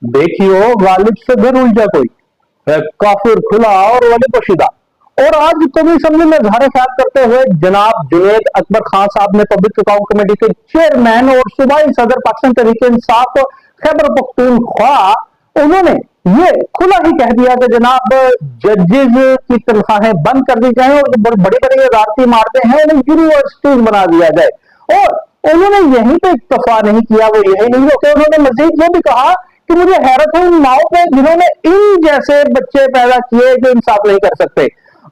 देखियो गालिब से फिर उलझा कोई, काफिर खुला और वली पोशीदा। और आज कौमी असेंबली में इजहार ख्याल करते हुए जनाब जुनैद अकबर खान साहब ने पब्लिक अकाउंट कमेटी के चेयरमैन और सूबाई सदर पाकिस्तान तहरीक इंसाफ खैबर पख्तूनख्वा, उन्होंने ये खुला ही कह दिया कि जनाब जजेज की तनख्वाहें बंद कर दी जाए और जो बड़ी बड़ी अदालती इमारतें हैं उन्हें यूनिवर्सिटीज बना दिया जाए। और उन्होंने यहीं पे इक्तफा नहीं किया, वो यही नहीं रोके, उन्होंने मजीद ये भी कहा कि मुझे हैरत है उन माओ पे जिन्होंने इन जैसे बच्चे पैदा किए जो इंसाफ नहीं कर सकते।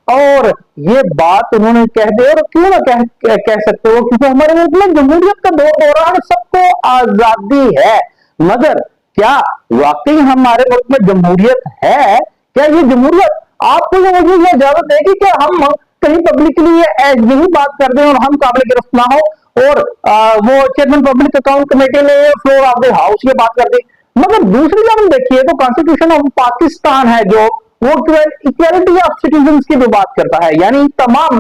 और ये बात उन्होंने कह दी, और क्यों ना कह सकते हो, क्योंकि हमारे मुल्क में जमहूरियत का दौर हो रहा है, सबको आजादी है। मगर क्या वाकई हमारे मुल्क में जमहूरियत है? क्या ये जमहूरियत आपको मुझे ये इजाजत देगी कि हम कहीं पब्लिकली यही बात कर दें और हम काबिल गिरफ्त ना हो? और वो चेयरमैन पब्लिक अकाउंट कमेटी ने फ्लोर ऑफ द हाउस ये बात कर दी। मगर दूसरी जब हम देखिए तो कॉन्स्टिट्यूशन ऑफ पाकिस्तान है जो वो इक्वालिटी ऑफ सिटीजन की भी बात करता है, यानी तमाम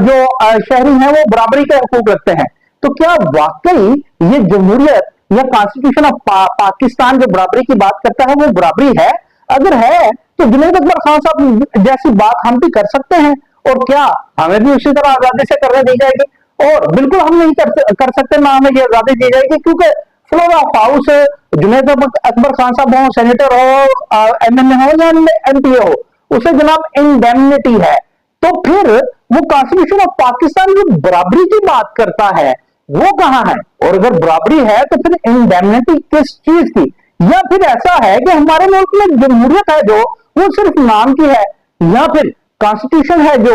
जो शहरी हैं वो बराबरी के हकूक रखते हैं। तो क्या वाकई ये जमहूरियत या कॉन्स्टिट्यूशन ऑफ पाकिस्तान जो बराबरी की बात करता है वो बराबरी है? अगर है तो जुनैद अकबर खान साहब जैसी बात हम भी कर सकते हैं, और क्या हमें भी उसी तरह आजादी से करने दी जाएगी? और बिल्कुल हम नहीं कर सकते, ना हमें ये आजादी दी जाएगी, क्योंकि floor of house Junaid Akbar Khan साहब हो, सेनेटर हो, एमएनए हो या एमपीए हो, उसे जनाब इंडेमनिटी है। तो फिर वो कॉन्स्टिट्यूशन ऑफ पाकिस्तान जो बराबरी की बात करता है वो कहां है? और अगर बराबरी है तो फिर इंडेमनिटी किस चीज की? या फिर ऐसा है कि हमारे मुल्क में जमहूरियत है जो वो सिर्फ नाम की है, या फिर कॉन्स्टिट्यूशन है जो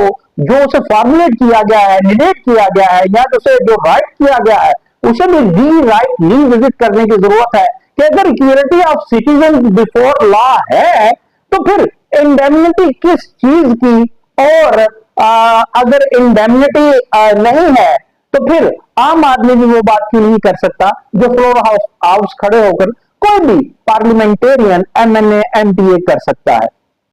उसे फॉर्मुलेट किया गया है, निडेट किया गया है, या उसे जो राइट किया गया है उसे भी री राइट रीविजिट करने की जरूरत है कि अगर equality of citizen before law है तो फिर इंडेमनिटी किस चीज की? और अगर इंडेमनिटी नहीं है तो फिर आम आदमी भी वो बात क्यों नहीं कर सकता जो फ्लोर हाउस खड़े होकर कोई भी पार्लियामेंटेरियन एमएनए एमपीए कर सकता है?